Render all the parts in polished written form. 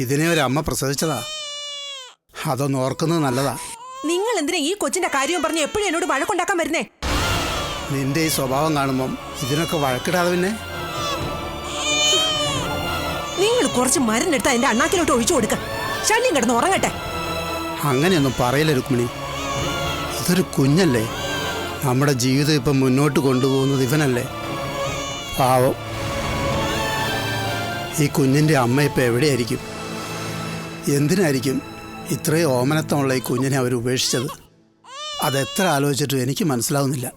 ഇതിനെ ഒരു അമ്മ പ്രസവിച്ചതാ. അതൊന്ന് ഓർക്കുന്നത് നല്ലതാ. നിങ്ങൾ എന്തിനാ ഈ കൊച്ചിന്റെ കാര്യവും പറഞ്ഞ് എപ്പോഴും എന്നോട് വഴക്കുണ്ടാക്കാൻ വരുന്നേ? നിന്റെ ഈ സ്വഭാവം കാണുമ്പം ഇതിനൊക്കെ വഴക്കിടാതെ പിന്നെ. നിങ്ങൾ കുറച്ച് മരുന്നെടുത്ത് അതിന്റെ അണ്ണാക്കിലോട്ട് ഒഴിച്ചു കൊടുക്ക. ശല്യം കിടന്ന് ഉറങ്ങട്ടെ. അങ്ങനെയൊന്നും പറയില്ല രുക്മിണി. ഇതൊരു കുഞ്ഞല്ലേ. നമ്മുടെ ജീവിതം ഇപ്പം മുന്നോട്ട് കൊണ്ടുപോകുന്നത് ഇവനല്ലേ. പാവം. ഈ കുഞ്ഞിൻ്റെ അമ്മ ഇപ്പം എവിടെയായിരിക്കും? എന്തിനായിരിക്കും ഇത്രയും ഓമനത്തമുള്ള ഈ കുഞ്ഞിനെ അവർ ഉപേക്ഷിച്ചത്? അതെത്ര ആലോചിച്ചിട്ടും എനിക്ക് മനസ്സിലാവുന്നില്ല.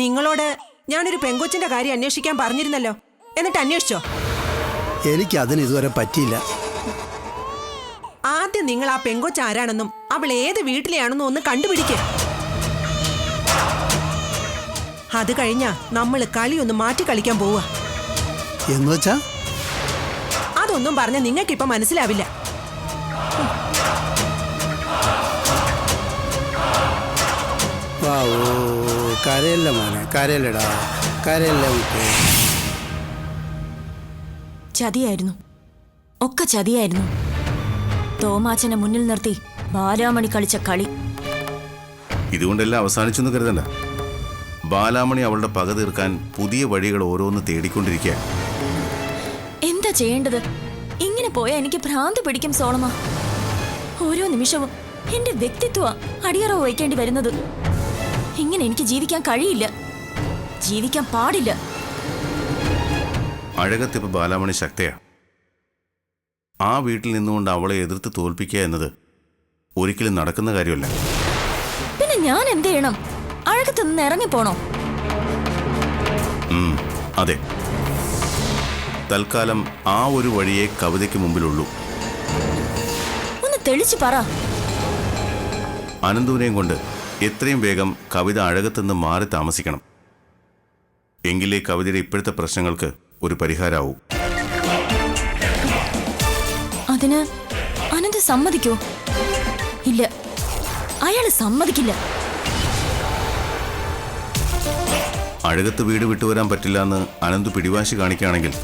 നിങ്ങളോട് ഞാനൊരു പെങ്കൊച്ചിന്റെ കാര്യം അന്വേഷിക്കാൻ പറഞ്ഞിരുന്നല്ലോ. എന്നിട്ട് അന്വേഷിച്ചോ? എനിക്കതിന് ഇതുവരെ പറ്റിയില്ല. ആദ്യം നിങ്ങൾ ആ പെങ്കൊച്ച് ആരാണെന്നും അവൾ ഏത് വീട്ടിലെയാണെന്നും ഒന്ന് കണ്ടുപിടിക്കുക. അത് കഴിഞ്ഞാ നമ്മൾ കളിയൊന്ന് മാറ്റി കളിക്കാൻ പോവുക. എന്നുവെച്ചാ? അതൊന്നും പറഞ്ഞ നിങ്ങൾക്കിപ്പം മനസ്സിലാവില്ല. കരയല്ല മോനെ, കരയല്ലടാ, കരയല്ല. ചതിയായിരുന്നു, ഒക്കെ ചതിയായിരുന്നു. തോമാച്ചനെ മുന്നിൽ നിർത്തി ബാലാമണി കളിച്ച കളി. ഇതുകൊണ്ടെല്ലാം അവസാനിച്ചെന്ന് കരുതണ്ട. ബാലാമണി അവളുടെ പക തീർക്കാൻ പുതിയ വഴികൾ ഓരോന്ന് തേടിക്കൊണ്ടിരിക്കുക. എന്താ ചെയ്യേണ്ടത്? ഇങ്ങനെ പോയാൽ എനിക്ക് ഭ്രാന്ത് പിടിക്കും സോളമ. ഓരോ നിമിഷവും എന്റെ വ്യക്തിത്വ അടിയറവ് വയ്ക്കേണ്ടി വരുന്നത്. ഇങ്ങനെ എനിക്ക് ജീവിക്കാൻ കഴിയില്ല, ജീവിക്കാൻ പാടില്ല. അഴകത്തിപ്പ് ബാലാമണി ശക്തയാ. ആ വീട്ടിൽ നിന്നുകൊണ്ട് അവളെ എതിർത്ത് തോൽപ്പിക്കുക എന്നത് ഒരിക്കലും നടക്കുന്ന കാര്യമല്ല. പിന്നെ ഞാൻ എന്ത് ചെയ്യണം? അഴകത്ത് നിന്ന് ഇറങ്ങിപ്പോണോ? അതെ, തൽക്കാലം ആ ഒരു വഴിയെ കവിതയ്ക്ക് മുമ്പിലുള്ളൂ. ഒന്ന് തെളിച്ചു പറ. അനന്തുവിനെയും കൊണ്ട് എത്രയും വേഗം കവിത അഴകത്തുനിന്ന് മാറി താമസിക്കണം. എങ്കിലേ കവിതയുടെ ഇപ്പോഴത്തെ പ്രശ്നങ്ങൾക്ക് ഒരു പരിഹാരമാവൂ. അതിന് അനന്ത് സമ്മതിക്കോ? ഇല്ല, അയാള് സമ്മതിക്കില്ല. അഴകത്ത് വീട് വിട്ടുവരാൻ പറ്റില്ല എന്ന് അനന്തു പിടിവാശി കാണിക്കുകയാണെങ്കിൽ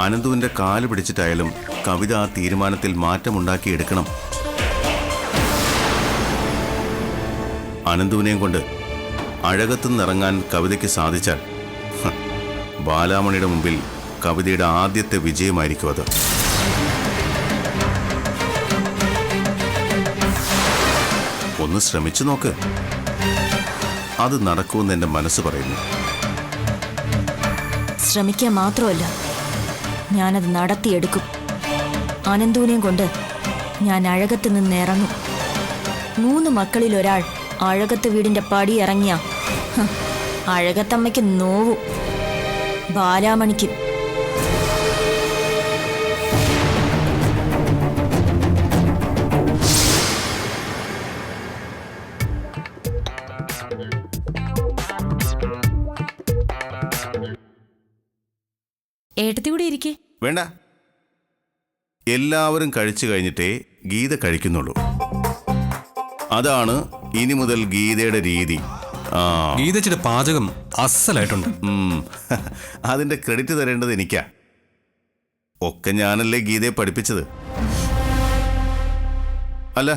അനന്തുവിന്റെ കാല് പിടിച്ചിട്ടായാലും കവിത ആ തീരുമാനത്തിൽ മാറ്റമുണ്ടാക്കിയെടുക്കണം. അനന്തുവിനെയും കൊണ്ട് അഴകത്തുനിന്നിറങ്ങാൻ കവിതയ്ക്ക് സാധിച്ചാൽ ബാലാമണിയുടെ മുമ്പിൽ കവിതയുടെ ആദ്യത്തെ വിജയമായിരിക്കും അത്. ഒന്ന് ശ്രമിച്ചു നോക്ക്. അത് നടക്കുമെന്ന് എൻ്റെ മനസ്സ് പറയുന്നു. ശ്രമിക്കാൻ മാത്രമല്ല, ഞാനത് നടത്തിയെടുക്കും. അനന്തുവിനെയും കൊണ്ട് ഞാൻ അഴകത്ത് നിന്ന് ഇറങ്ങും. 3 മക്കളിൽ ഒരാൾ അഴകത്ത് വീടിന്റെ പടി ഇറങ്ങിയ അഴകത്തമ്മയ്ക്ക് നോവും, ബാലാമണിക്ക്. ഏട്ടത്തി കൂടി ഇരിക്കേ. വേണ്ട, എല്ലാവരും കഴിച്ചു കഴിഞ്ഞിട്ടേ ഗീത കഴിക്കുന്നുള്ളൂ. അതാണ് ഇനി മുതൽ ഗീതയുടെ രീതി. ഗീതച്ചിയുടെ പാചകം അസലായിട്ടുണ്ട്. അതിന്റെ ക്രെഡിറ്റ് തരേണ്ടത് എനിക്കാ. ഒക്കെ ഞാനല്ലേ ഗീതയെ പഠിപ്പിച്ചത്. അല്ല,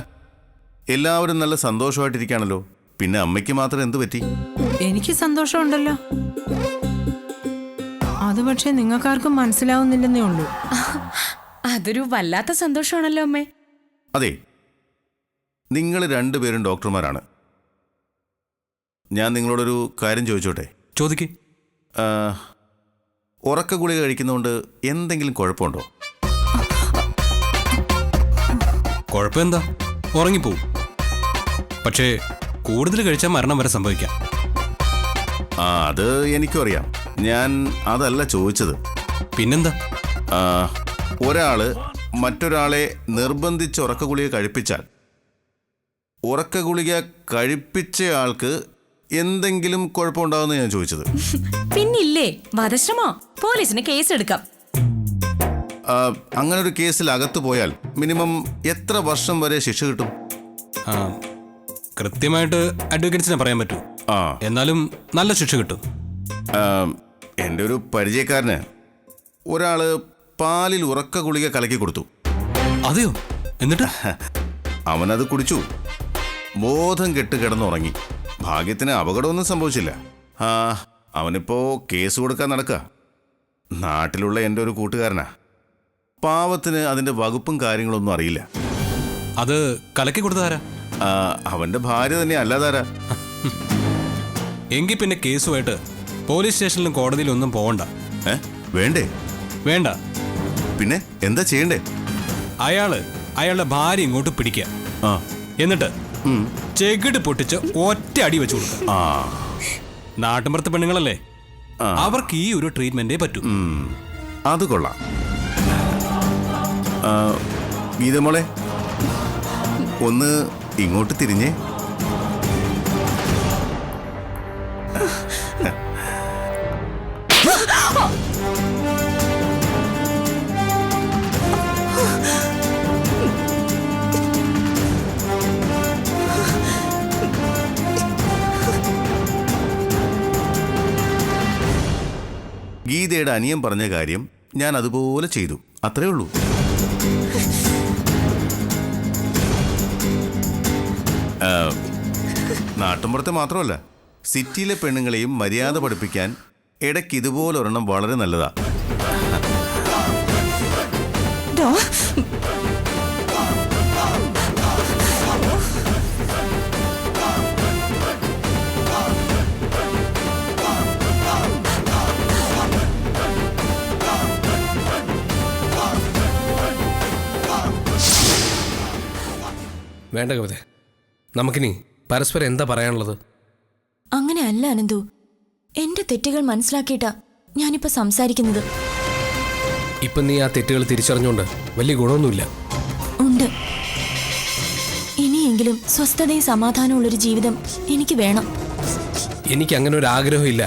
എല്ലാവരും നല്ല സന്തോഷമായിട്ടിരിക്കുകയാണല്ലോ. പിന്നെ അമ്മയ്ക്ക് മാത്രം എന്തു പറ്റി? എനിക്ക് സന്തോഷമുണ്ടല്ലോ. അത് പക്ഷേ നിങ്ങൾക്കാർക്കും മനസ്സിലാവുന്നില്ലെന്നേ ഉള്ളൂ. അതൊരു വല്ലാത്ത സന്തോഷമാണല്ലോ അമ്മേ. അതെ, നിങ്ങൾ രണ്ടുപേരും ഡോക്ടർമാരാണ്. ഞാൻ നിങ്ങളോടൊരു കാര്യം ചോദിച്ചോട്ടെ? ചോദിക്കേ. ഉറക്ക ഗുളിക കഴിക്കുന്നതുകൊണ്ട് എന്തെങ്കിലും കുഴപ്പമുണ്ടോ? കുഴപ്പമെന്താ? ഉറങ്ങിപ്പോവും. പക്ഷേ കൂടുതൽ കഴിച്ചാൽ മരണം വരെ സംഭവിക്കാം. അത് എനിക്കും അറിയാം. ഞാൻ അതല്ല ചോദിച്ചത്. പിന്നെന്താ? ഒരാള് മറ്റൊരാളെ നിർബന്ധിച്ച് ഉറക്ക ഗുളിക കഴിപ്പിച്ചാൽ ഉറക്ക ഗുളിക കഴിപ്പിച്ചയാൾക്ക് എന്തെങ്കിലും കുഴപ്പമുണ്ടാവുമെന്ന് ഞാൻ ചോദിച്ചത്. പിന്നില്ലേ, വധശ്രമോ? പോലീസിന് കേസ് എടുക്കാം. അങ്ങനെ ഒരു കേസിൽ അകത്തു പോയാൽ മിനിമം എത്ര വർഷം വരെ ശിക്ഷ കിട്ടും? കൃത്യമായിട്ട് അഡ്വക്കേറ്റ്സിനെ പറയാൻ പറ്റൂ. എന്നാലും നല്ല ശിക്ഷ കിട്ടും. എൻ്റെ ഒരു പരിചയക്കാരന് ഒരാള് പാലിൽ ഉറക്ക ഗുളിക കലക്കി കൊടുത്തു. അതെയോ? എന്നിട്ട് അവനത് കുടിച്ചു. ബോധം കെട്ട് കിടന്നുറങ്ങി. ഭാഗ്യത്തിന് അപകടമൊന്നും സംഭവിച്ചില്ല. ആ, അവനിപ്പോ കേസ് കൊടുക്കാൻ നടക്കുക. നാട്ടിലുള്ള എൻ്റെ ഒരു കൂട്ടുകാരനാ. പാവത്തിന് അതിൻ്റെ വകുപ്പും കാര്യങ്ങളൊന്നും അറിയില്ല. അത് കലക്കി കൊടുത്താരാ? അവൻ്റെ ഭാര്യ തന്നെ, അല്ലാതാരാ? എങ്കിൽ പിന്നെ കേസുമായിട്ട് പോലീസ് സ്റ്റേഷനിലും കോടതിയിലും ഒന്നും പോകണ്ട. വേണ്ടേ? വേണ്ട. പിന്നെ എന്താ ചെയ്യണ്ടേ? അയാളുടെ ഭാര്യ ഇങ്ങോട്ട് പിടിക്കുക. എന്നിട്ട് ചെകിട് പൊട്ടിച്ച് ഒറ്റ അടി വെച്ചു കൊടുക്കുക. നാട്ടുമ്പുറത്ത് പെണ്ണുങ്ങളല്ലേ, അവർക്ക് ഈ ഒരു ട്രീറ്റ്മെന്റേ പറ്റൂ. അത് കൊള്ളാം. ഗീതമോളെ, ഒന്ന് ഇങ്ങോട്ട് തിരിഞ്ഞേ. ഗീതയുടെ അനിയൻ പറഞ്ഞ കാര്യം ഞാൻ അതുപോലെ ചെയ്തു. അത്രേ ഉള്ളൂ. നാട്ടുമ്പുറത്തെ മാത്രമല്ല, സിറ്റിയിലെ പെണ്ണുങ്ങളെയും മര്യാദ പഠിപ്പിക്കാൻ ഇടയ്ക്ക് ഇതുപോലൊരെണ്ണം വളരെ നല്ലതാ. വേണ്ട കവിത, നമുക്കിനി പരസ്പരം എന്താ പറയാനുള്ളത്? അങ്ങനെ അല്ല അനന്തു, എന്റെ തെറ്റുകൾ മനസ്സിലാക്കിയിട്ടാ ഞാനിപ്പോ സംസാരിക്കുന്നത്. ഇപ്പൊ നീ ആ തെറ്റുകൾ തിരിച്ചറിഞ്ഞുകൊണ്ട് വലിയ ഗുണമൊന്നുമില്ല. ഉണ്ട്. ഇനിയെങ്കിലും സ്വസ്ഥതയും സമാധാനമുള്ളൊരു ജീവിതം എനിക്ക് വേണം. എനിക്ക് അങ്ങനെ ഒരു ആഗ്രഹമില്ല.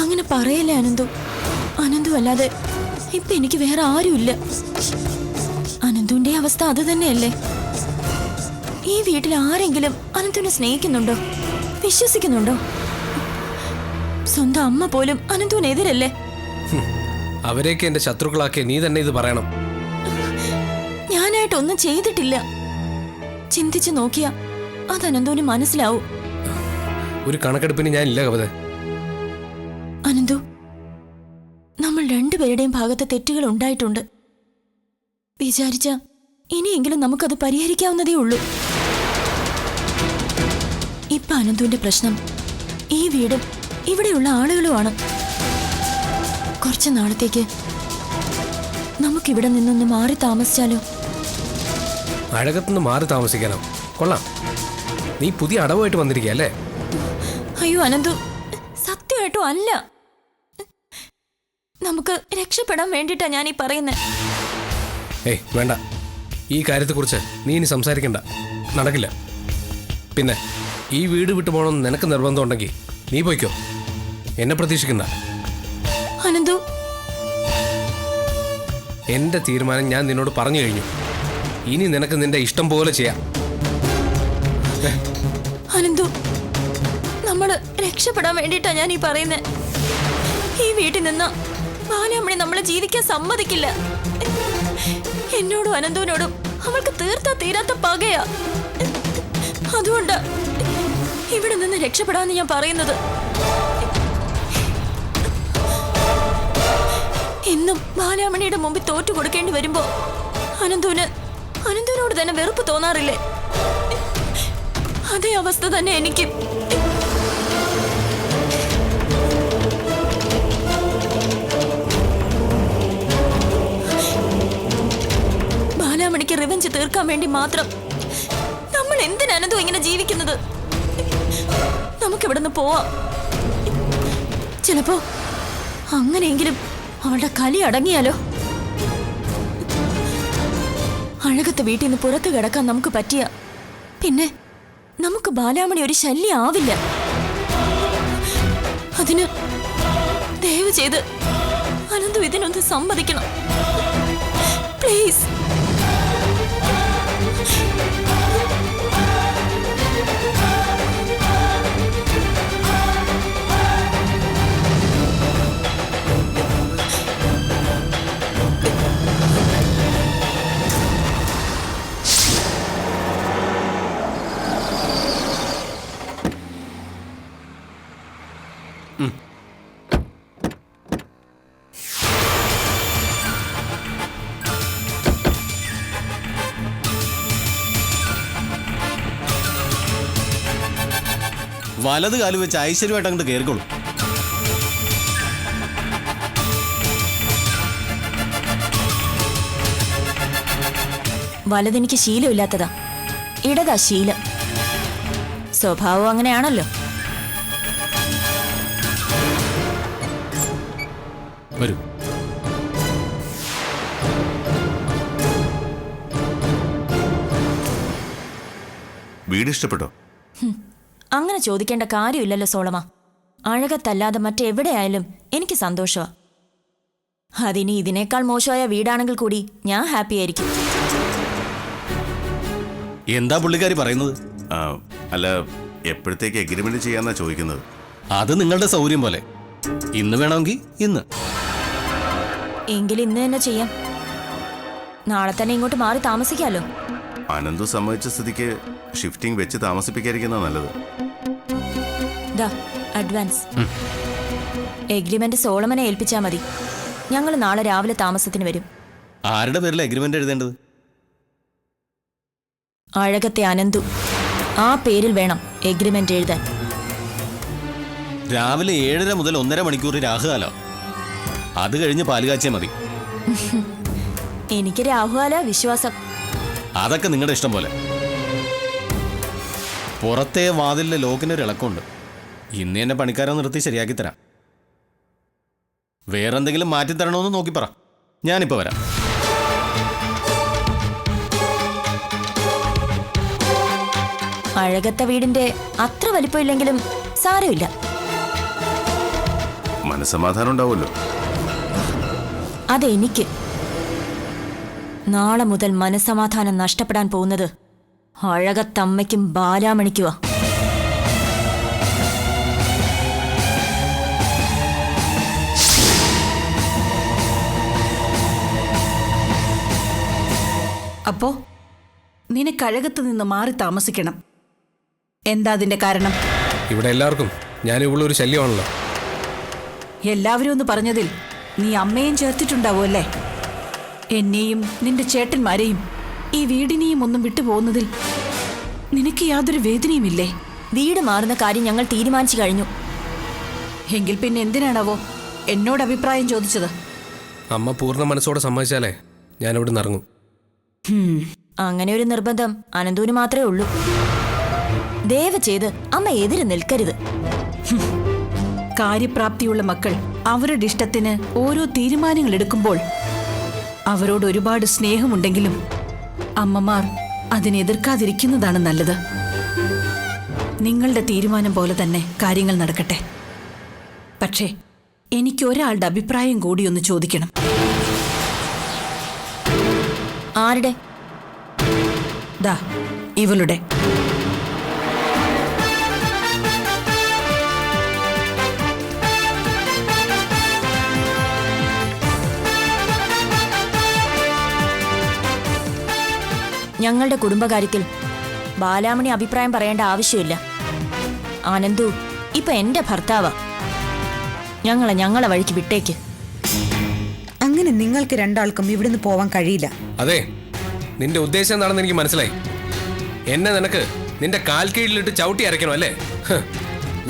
അങ്ങനെ പറയല്ലേ അനന്തു. അനന്തു അല്ലാതെ ഇപ്പൊ എനിക്ക് വേറെ ആരുമില്ല. അനന്തുവിന്റെ അവസ്ഥ അത് തന്നെയല്ലേ? ഈ വീട്ടിൽ ആരെങ്കിലും അനന്തുവിനെ സ്നേഹിക്കുന്നുണ്ടോ, വിശ്വസിക്കുന്നുണ്ടോ? സ്വന്തം അമ്മ പോലും അനന്തുവിനെതിരല്ലേ? അവരെയൊക്കെ എന്റെ ശത്രുക്കളാക്കിയ നീ തന്നെ ഇത് പറയണം. ഞാനായിട്ടൊന്നും ചെയ്തിട്ടില്ല. ചിന്തിച്ചു നോക്കിയാ അത് അനന്തുവിന് മനസ്സിലാവും. ഒരു കണക്കെടുപ്പിന് ഞാനില്ല കവിത. അനന്തു, നമ്മൾ രണ്ടുപേരുടെയും ഭാഗത്ത് തെറ്റുകൾ ഉണ്ടായിട്ടുണ്ട്. വിചാരിച്ച ഇനിയെങ്കിലും നമുക്കത് പരിഹരിക്കാവുന്നതേ ഉള്ളൂ. ഇപ്പൊ അനന്തുവിന്റെ പ്രശ്നം ഈ വീടും ഇവിടെയുള്ള ആളുകളുമാണ്. കുറച്ചു നാളത്തേക്ക് നമുക്കിവിടെ നിന്നൊന്ന് മാറി താമസിച്ചാലോ? അഴകത്തുനിന്ന് മാറി താമസിക്കാനോ? കൊള്ളാം. നീ പുതിയ അടവുമായിട്ട് വന്നിരിക്കുക അല്ലേ? അയ്യോ അനന്തു, സത്യമായിട്ടും അല്ല. നമുക്ക് രക്ഷപ്പെടാൻ വേണ്ടിയിട്ടാ ഞാനീ പറയുന്നത്. ഏയ് വേണ്ട, ഈ കാര്യത്തെക്കുറിച്ച് നീ ഇനി സംസാരിക്കണ്ട. നടക്കില്ല. പിന്നെ ഈ വീട് വിട്ടു പോകണമെന്ന് നിനക്ക് നിർബന്ധം ഉണ്ടെങ്കിൽ നീ പോയിക്കോ, എന്നെ പ്രതീക്ഷിക്കണ്ട. അനന്തു, എന്റെ തീരുമാനം ഞാൻ നിന്നോട് പറഞ്ഞു കഴിഞ്ഞു. ഇനി നിനക്ക് നിന്റെ ഇഷ്ടം പോലെ ചെയ്യാം. അനന്തു, നമ്മള് രക്ഷപ്പെടാൻ വേണ്ടിയിട്ടാ ഞാൻ ഈ പറയുന്നത്. ഈ വീട്ടിൽ നിന്ന് ബാലാമണി നമ്മളെ ജീവിക്കാൻ സമ്മതിക്കില്ല. എന്നോടും അനന്തുവിനോടും അവൾക്ക് തീർത്താ തീരാത്ത പകയാ. അതുകൊണ്ട് ഇവിടെ നിന്ന് രക്ഷപ്പെടാന്ന് ഞാൻ പറയുന്നത്. എന്നും ബാലാമണിയുടെ മുമ്പിൽ തോറ്റു കൊടുക്കേണ്ടി വരുമ്പോ അനന്തുവിനോട് തന്നെ വെറുപ്പ് തോന്നാറില്ലേ? അതേ അവസ്ഥ തന്നെ എനിക്ക്. ബാലാമണിക്ക് റിവെഞ്ച് തീർക്കാൻ വേണ്ടി മാത്രം നമ്മൾ എന്തിനു ഇങ്ങനെ ജീവിക്കുന്നത്? നമുക്കിവിടുന്ന് പോവാം. ചിലപ്പോ അങ്ങനെയെങ്കിലും അവളുടെ കലി അടങ്ങിയാലോ? അഴകത്ത് വീട്ടിൽ നിന്ന് പുറത്തു കിടക്കാൻ നമുക്ക് പറ്റിയ പിന്നെ നമുക്ക് ബാലാമണി ഒരു ശല്യം ആവില്ല. അതിന് ദയവ് ചെയ്ത് അനന്തു ഇതിനൊന്ന് സമ്മതിക്കണം, പ്ലീസ്. വലത് കാല് വെച്ച് ഐശ്വര്യമായിട്ട് അങ്ങോട്ട് കയറിക്കോളൂ. വലതെനിക്ക് ശീലമില്ലാത്തതാ, ഇടതാ ശീലം. സ്വഭാവം അങ്ങനെയാണല്ലോ. വരൂ. വീട് ഇഷ്ടപ്പെട്ടോ? അങ്ങനെ ചോദിക്കേണ്ട കാര്യമില്ലല്ലോ സോളമ. അഴകത്തല്ലാതെ മറ്റെവിടെയായാലും എനിക്ക് സന്തോഷമാ. അതിനി ഇതിനേക്കാൾ മോശമായ വീടാണെങ്കിൽ കൂടി ഞാൻ ഹാപ്പി ആയിരിക്കും. എന്താ പുള്ളിക്കാരി പറയുന്നത്? അല്ല, എപ്പോഴത്തേക്ക് എഗ്രിമെന്റ് ചെയ്യാന്നാ ചോദിക്കുന്നത്. അത് നിങ്ങളുടെ സൗകര്യം പോലെ. ഇന്ന് വേണമെങ്കിൽ ഇന്ന്. എങ്കിൽ ഇന്ന് തന്നെ ചെയ്യാം. നാളെ തന്നെ ഇങ്ങോട്ട് മാറി താമസിക്കാലോ. അനന്തു സമ്മതിച്ച സ്ഥിതിക്ക് ഷിഫ്റ്റിംഗ് വെച്ച് താമസിപ്പിക്കാതിരിക്കുന്ന നല്ലത്. ദാ അഡ്വാൻസ്. എഗ്രിമെന്റ് സോളമനെ ഏൽപ്പിച്ചാ മതി. ഞങ്ങൾ നാളെ രാവിലെ താമസത്തിന് വരും. ആരുടെ പേരിൽ എഗ്രിമെന്റ് എഴുതേണ്ടത്? അഴകത്തെ അനന്തു. ആ പേരിൽ വേണം എഗ്രിമെന്റ് എഴുതാൻ. രാവിലെ 7:30 മുതൽ 1.5 മണിക്കൂർ രാഹുകാലോ. അത് കഴിഞ്ഞ് പാല് കാച്ചിയാൽ മതി. എനിക്ക് രാഹുകാല വിശ്വാസം. അതൊക്കെ നിങ്ങളുടെ ഇഷ്ടം പോലെ. പുറത്തെ വാതിലിലെ ലോക്കിനൊരു ഇളക്കമുണ്ട്. ഇന്ന് എന്നെ പണിക്കാരെ നിർത്തി ശരിയാക്കി തരാം. വേറെന്തെങ്കിലും മാറ്റിത്തരണമെന്ന് നോക്കി പറ, ഞാനിപ്പോൾ വരാം. അഴകത്തെ വീടിന്റെ അത്ര വലിപ്പമില്ലെങ്കിലും സാരമില്ല. മനസ്സമാധാനം ഉണ്ടാവുമല്ലോ. അതെനിക്ക്. നാളെ മുതൽ മനസ്സമാധാനം നഷ്ടപ്പെടാൻ പോകുന്നത് അഴകത്തമ്മയ്ക്കും ബാലാമണിക്കുവാ. അപ്പോ നിനക്കഴകത്ത് നിന്ന് മാറി താമസിക്കണം. എന്താ അതിന്റെ കാരണം? ഇവിടെ എല്ലാവർക്കും ഞാൻ ഇവിടെ ഒരു ശല്യമാണല്ലോ. എല്ലാവരും ഒന്ന് പറഞ്ഞതിൽ നീ അമ്മയും ചേർത്തിട്ടുണ്ടാവുമല്ലേ? എന്നെയും നിന്റെ ചേട്ടന്മാരെയും ഈ വീടിനെയും ഒന്നും വിട്ടുപോകുന്നതിൽ നിനക്ക് യാതൊരു വേദനയുമില്ലേ? വീട് മാറുന്ന കാര്യം ഞങ്ങൾ തീരുമാനിച്ചു കഴിഞ്ഞു. എങ്കിൽ പിന്നെ എന്തിനാണാവോ എന്നോട് അഭിപ്രായം ചോദിച്ചത്? അമ്മ പൂർണ്ണ മനസ്സോടെ സമ്മതിച്ചാലേ ഞാൻ ഇവിടെ നിന്ന് ഇറങ്ങും. അങ്ങനെ ഒരു നിർബന്ധം അനന്തൂന് മാത്രമേ ഉള്ളൂ. ദയവ് ചെയ്ത് അമ്മ എതിര് നിൽക്കരുത്. കാര്യപ്രാപ്തിയുള്ള മക്കൾ അവരുടെ ഇഷ്ടത്തിന് ഓരോ തീരുമാനങ്ങൾ എടുക്കുമ്പോൾ അവരോട് ഒരുപാട് സ്നേഹമുണ്ടെങ്കിലും അമ്മമാർ അതിനെതിർക്കാതിരിക്കുന്നതാണ് നല്ലത്. നിങ്ങളുടെ തീരുമാനം പോലെ തന്നെ കാര്യങ്ങൾ നടക്കട്ടെ. പക്ഷേ എനിക്കൊരാളുടെ അഭിപ്രായം കൂടി ഒന്ന് ചോദിക്കണം. ആരുടെ? ദാ ഇവളുടെ. ഞങ്ങളുടെ കുടുംബകാര്യത്തിൽ ബാലാമണി അഭിപ്രായം പറയേണ്ട ആവശ്യമില്ല. ആനന്ദു ഇപ്പൊ എന്റെ ഭർത്താവാ. ഞങ്ങളെ വഴിക്ക് വിട്ടേക്ക്. അങ്ങനെ നിങ്ങൾക്ക് രണ്ടാൾക്കും ഇവിടുന്ന് പോവാൻ കഴിയില്ല. അതെ, നിന്റെ ഉദ്ദേശം എന്താണെന്ന് എനിക്ക് മനസ്സിലായി. എന്നെ നിനക്ക് നിന്റെ കാൽ കീഴിലിട്ട് ചവിട്ടി അരയ്ക്കണോ അല്ലേ?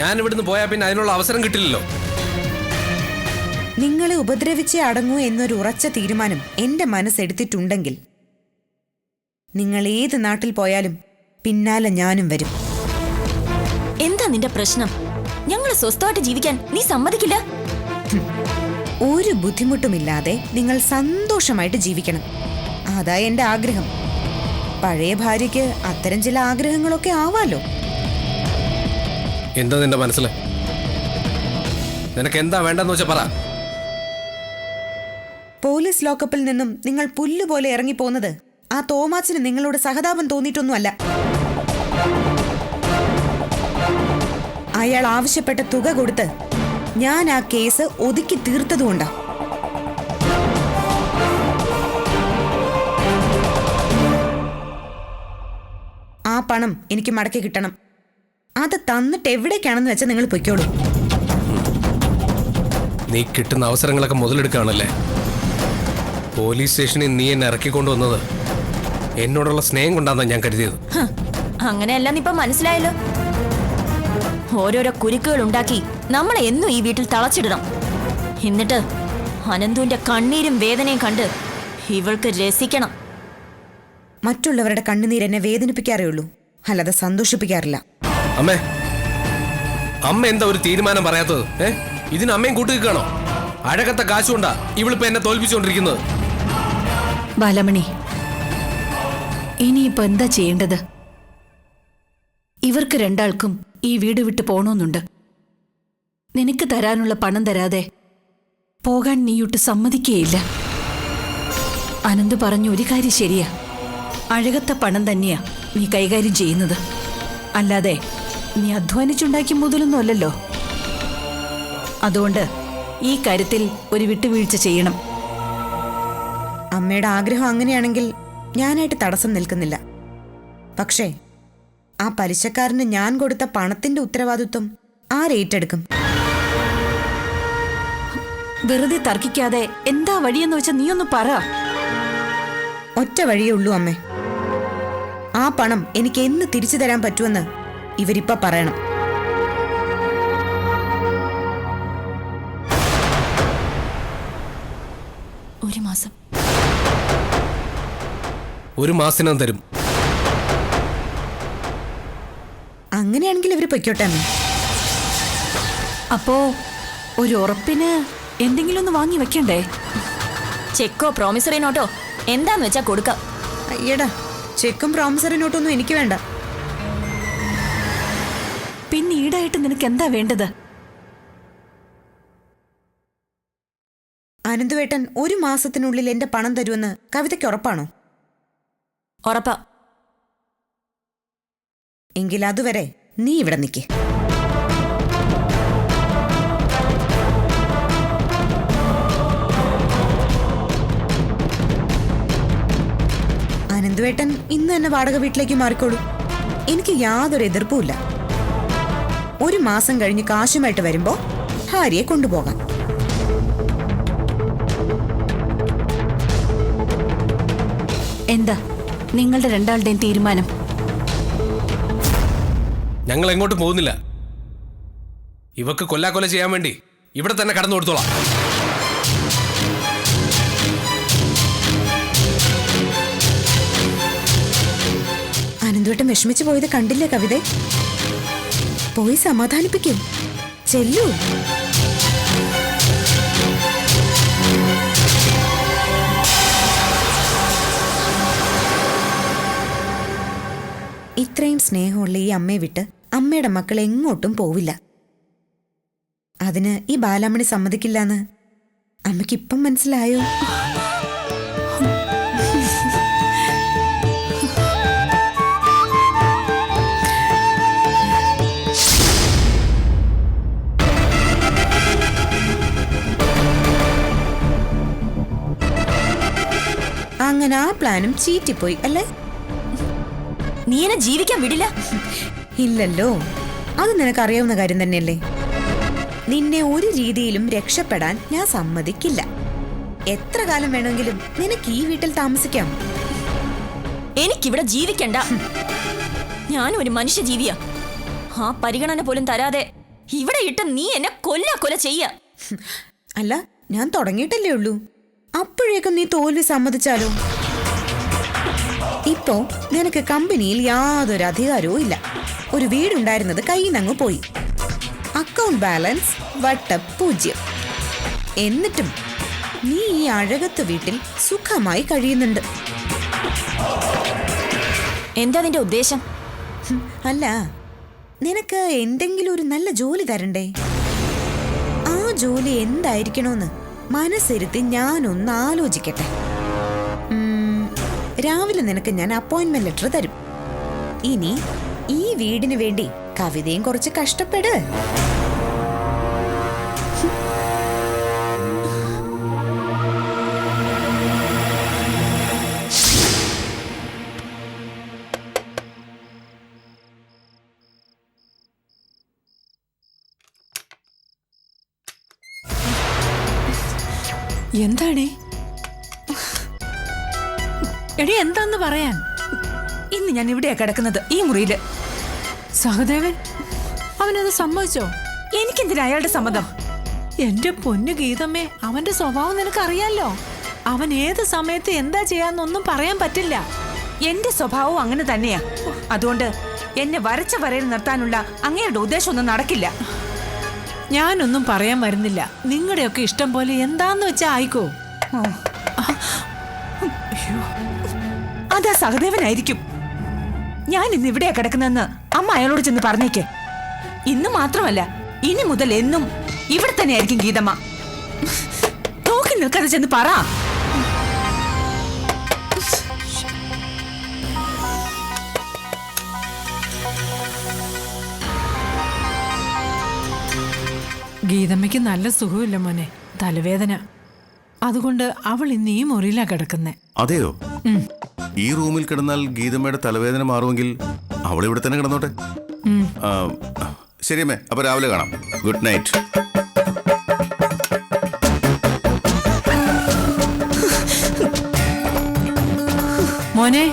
ഞാൻ ഇവിടുന്ന് പോയാൽ പിന്നെ അതിനുള്ള അവസരം കിട്ടില്ലല്ലോ. നിങ്ങളെ ഉപദ്രവിച്ചേ അടങ്ങൂ എന്നൊരു ഉറച്ച തീരുമാനം എന്റെ മനസ്സെടുത്തിട്ടുണ്ടെങ്കിൽ നിങ്ങൾ ഏത് നാട്ടിൽ പോയാലും പിന്നാലെ ഞാനും വരും. എന്താ നിന്റെ പ്രശ്നം? ഞങ്ങൾ സ്വസ്ഥമായിട്ട് ജീവിക്കാൻ നീ സമ്മതിക്കില്ല? ഒരു ബുദ്ധിമുട്ടുമില്ലാതെ നിങ്ങൾ സന്തോഷമായിട്ട് ജീവിക്കണം. അതാ എന്റെ ആഗ്രഹം. പഴയ ഭാര്യയ്ക്ക് അത്തരം ചില ആഗ്രഹങ്ങളൊക്കെ ആവാലോ. എന്താ നിന്റെ മനസ്സിൽ? നിനക്ക് എന്താ വേണ്ടെന്ന് വെച്ചാ പറ. പോലീസ് ലോക്കപ്പിൽ നിന്നും നിങ്ങൾ പുല്ലുപോലെ ഇറങ്ങിപ്പോകുന്നത് ആ തോമാച്ചിന് നിങ്ങളോട് സഹതാപം തോന്നിയിട്ടൊന്നുമല്ല. അയാൾ ആവശ്യപ്പെട്ട തുക കൊടുത്ത് ഞാൻ ആ കേസ് ഒതുക്കി തീർത്തതുകൊണ്ടാ. ആ പണം എനിക്ക് മടക്കി കിട്ടണം. അത് തന്നിട്ട് എവിടേക്കാണെന്ന് വെച്ചാൽ നിങ്ങൾ പൊയ്ക്കോളൂ. നീ കിട്ടുന്ന അവസരങ്ങളൊക്കെ മുതലെടുക്കുകയാണല്ലേ. പോലീസ് സ്റ്റേഷനിൽ നീ എന്നെ ഇറക്കിക്കൊണ്ടുവന്നത് എന്നോടുള്ള സ്നേഹം കൊണ്ടാണെന്നാണ് ഞാൻ കരുതിയത്. അങ്ങനെയല്ലെന്ന് ഇപ്പൊ മനസ്സിലായല്ലോ. ഓരോരോ കുരുക്കുകൾ ഉണ്ടാക്കി നമ്മളെ എന്നും ഈ വീട്ടിൽ തളച്ചിടണം. എന്നിട്ട് അനന്തുവിന്റെ കണ്ണീരും വേദനയും കണ്ട് ഇവൾക്ക് രസിക്കണം. മറ്റുള്ളവരുടെ കണ്ണുനീർ എന്നെ വേദനിപ്പിക്കാറേ ഉള്ളൂ, അല്ലാതെ സന്തോഷിപ്പിക്കാറില്ല. അമ്മേ, അമ്മ എന്താ ഒരു തീരുമാനം പറയാത്തത്? ഇതിന് അമ്മയും കൂട്ടുകയാണോ? അഴകത്തെ കാശുകൊണ്ടാ ഇവളിപ്പോ എന്നെ തോൽപ്പിച്ചുകൊണ്ടിരിക്കുന്നത്. ബാലമണി, ഇനിയിപ്പോ എന്താ ചെയ്യേണ്ടത്? ഇവർക്ക് രണ്ടാൾക്കും ഈ വീട് വിട്ട് പോണമെന്നുണ്ട്. നിനക്ക് തരാനുള്ള പണം തരാതെ പോകാൻ നീയൊട്ട് സമ്മതിക്കുകയില്ല. അനന്ത് പറഞ്ഞു ഒരു കാര്യം ശരിയാ, അഴകത്തെ പണം തന്നെയാ നീ കൈകാര്യം ചെയ്യുന്നത്, അല്ലാതെ നീ അധ്വാനിച്ചുണ്ടാക്കിയ മുതലൊന്നും അല്ലല്ലോ. അതുകൊണ്ട് ഈ കാര്യത്തിൽ ഒരു വിട്ടുവീഴ്ച ചെയ്യണം. അമ്മയുടെ ആഗ്രഹം അങ്ങനെയാണെങ്കിൽ ഞാനായിട്ട് തടസ്സം നിൽക്കുന്നില്ല. പക്ഷേ ആ പലിശക്കാരന് ഞാൻ കൊടുത്ത പണത്തിന്റെ ഉത്തരവാദിത്വം ആരേറ്റെടുക്കും? വെറുതെ തർക്കിക്കാതെ എന്താ വഴിയെന്ന് വെച്ചാൽ നീയൊന്ന് പറ. ഒറ്റ വഴിയേ ഉള്ളൂ അമ്മേ. ആ പണം എനിക്ക് എന്ന് തിരിച്ചു തരാൻ പറ്റുമെന്ന് ഇവരിപ്പ പറയണം. ഒരു മാസത്തിനകം തരും. അങ്ങനെയാണെങ്കിൽ ഇവര് പൊയ്ക്കോട്ടെ അമ്മേ. അപ്പോ ഒരു ഉറപ്പിന് എന്തെങ്കിലും ഒന്ന് വാങ്ങി വെക്കണ്ടേ? ചെക്കോ പ്രോമിസറി നോട്ടോ എന്താന്ന് വെച്ചാ കൊടുക്കാം. അയ്യടാ, ചെക്കും പ്രോമിസറി നോട്ടൊന്നും എനിക്ക് വേണ്ട. പിന്നെ ഈടായിട്ട് നിനക്ക് എന്താ വേണ്ടത്? അനന്തുവേട്ടൻ ഒരു മാസത്തിനുള്ളിൽ എന്റെ പണം തരുമെന്ന് കവിതയ്ക്ക് ഉറപ്പാണോ? ഉറപ്പാ. എങ്കിൽ അതുവരെ നീ ഇവിടെ നിൽക്ക്. അനന്തുവേട്ടൻ ഇന്ന് തന്നെ വാടക വീട്ടിലേക്ക് മാറിക്കോളൂ. എനിക്ക് യാതൊരു എതിർപ്പുമില്ല. ഒരു മാസം കഴിഞ്ഞ് കാശുമായിട്ട് വരുമ്പോ ഭാര്യയെ കൊണ്ടുപോകാം. എന്താ നിങ്ങളുടെ രണ്ടാളുടെയും തീരുമാനം? ഞങ്ങൾ എങ്ങോട്ടും പോകുന്നില്ല. ഇവക്ക് കൊല്ലാക്കൊല ചെയ്യാൻ വേണ്ടി ഇവിടെ തന്നെ കടന്നു കൊടുത്തോളാം. അനന്തുവേട്ടൻ വിഷമിച്ചു പോയത് കണ്ടില്ലേ കവിത? പോയി സമാധാനിപ്പിക്കും. ചെല്ലൂ. ഇത്രയും സ്നേഹമുള്ള ഈ അമ്മയെ വിട്ട് അമ്മയുടെ മക്കൾ എങ്ങോട്ടും പോവില്ല. അതിന് ഈ ബാലാമണി സമ്മതിക്കില്ലെന്ന് അമ്മയ്ക്കിപ്പം മനസ്സിലായോ? അങ്ങനെ ആ പ്ലാനും ചീറ്റിപ്പോയി അല്ലേ? നീ എന്നെ ജീവിക്കാൻ വിടില്ല. ഇല്ലല്ലോ, അത് നിനക്കറിയാവുന്ന കാര്യം തന്നെയല്ലേ. നിന്നെ ഒരു രീതിയിലും രക്ഷപ്പെടാൻ ഞാൻ സമ്മതിക്കില്ല. എത്ര കാലം വേണമെങ്കിലും നിനക്ക് ഈ വീട്ടിൽ താമസിക്കാം. എനിക്കിവിടെ ജീവിക്കണ്ട. ഞാനും ഒരു മനുഷ്യ ജീവിയാ. ആ പരിഗണന പോലും തരാതെ ഇവിടെ ഇട്ട് നീ എന്നെ കൊല്ല ചെയ്യ. അല്ല, ഞാൻ തുടങ്ങിയിട്ടല്ലേ ഉള്ളൂ. അപ്പോഴേക്കും നീ തോൽവി സമ്മതിച്ചാലോ? ഇപ്പോ നിനക്ക് കമ്പനിയിൽ യാതൊരു അധികാരവും ഇല്ല. ഒരു വീടുണ്ടായിരുന്നത് കയ്യിൽ നിന്നങ്ങ് പോയി. അക്കൗണ്ട് ബാലൻസ് വട്ട 0. എന്നിട്ടും നീ ഈ അഴകത്ത് വീട്ടിൽ സുഖമായി കഴിയുന്നുണ്ട്. എന്താ നിന്റെ ഉദ്ദേശം? അല്ല, നിനക്ക് എന്തെങ്കിലും ഒരു നല്ല ജോലി തരണ്ടേ? ആ ജോലി എന്തായിരിക്കണോന്ന് മനസ്സിരുത്തി ഞാനൊന്ന് ആലോചിക്കട്ടെ. രാവിലെ നിനക്ക് ഞാൻ അപ്പോയിന്റ്മെന്റ് ലെറ്റർ തരും. ഇനി ഈ വീടിന് വേണ്ടി കവിതയും കുറച്ച് കഷ്ടപ്പെട്. എന്താടേ? എടി, എന്താന്ന് പറയാൻ? ഇന്ന് ഞാൻ ഇവിടെയാ കിടക്കുന്നത്, ഈ മുറിയില്. സഹദേവൻ അവനത് സമ്മതിച്ചോ? എനിക്കെന്തിനാ അയാളുടെ സമ്മതം? എന്റെ പൊന്നു ഗീതമ്മേ, അവന്റെ സ്വഭാവം നിനക്കറിയാലോ. അവൻ ഏത് സമയത്ത് എന്താ ചെയ്യാന്നൊന്നും പറയാൻ പറ്റില്ല. എന്റെ സ്വഭാവവും അങ്ങനെ തന്നെയാ. അതുകൊണ്ട് എന്നെ വരച്ച വരയിൽ നിർത്താനുള്ള അങ്ങയുടെ ഉദ്ദേശമൊന്നും നടക്കില്ല. ഞാനൊന്നും പറയാൻ വരുന്നില്ല. നിങ്ങളുടെയൊക്കെ ഇഷ്ടം പോലെ എന്താന്ന് വെച്ചാ ആയിക്കോ. അതാ സഹദേവനായിരിക്കും. ഞാൻ ഇന്ന് ഇവിടെയാ കിടക്കുന്നെന്ന് അമ്മ അയാളോട് ചെന്ന് പറഞ്ഞേക്ക്. ഇന്ന് മാത്രമല്ല, ഇനി മുതൽ എന്നും ഇവിടെ തന്നെയായിരിക്കും ഗീതമ്മ. നോക്കി നിൽക്കാതെ ചെന്ന് പറ. ഗീതമ്മയ്ക്ക് നല്ല സുഖമില്ല മോനെ, തലവേദന. അതുകൊണ്ട് അവൾ ഇന്ന് ഈ മുറിയിലാ കിടക്കുന്നേ. അതെയോ? ഈ റൂമിൽ കിടന്നാൽ ഗീതമ്മയുടെ തലവേദന മാറുമെങ്കിൽ അവൾ ഇവിടെ തന്നെ കിടന്നോട്ടെ. ശരിയമ്മേ, അപ്പൊ രാവിലെ കാണാം. Good night. മോനെ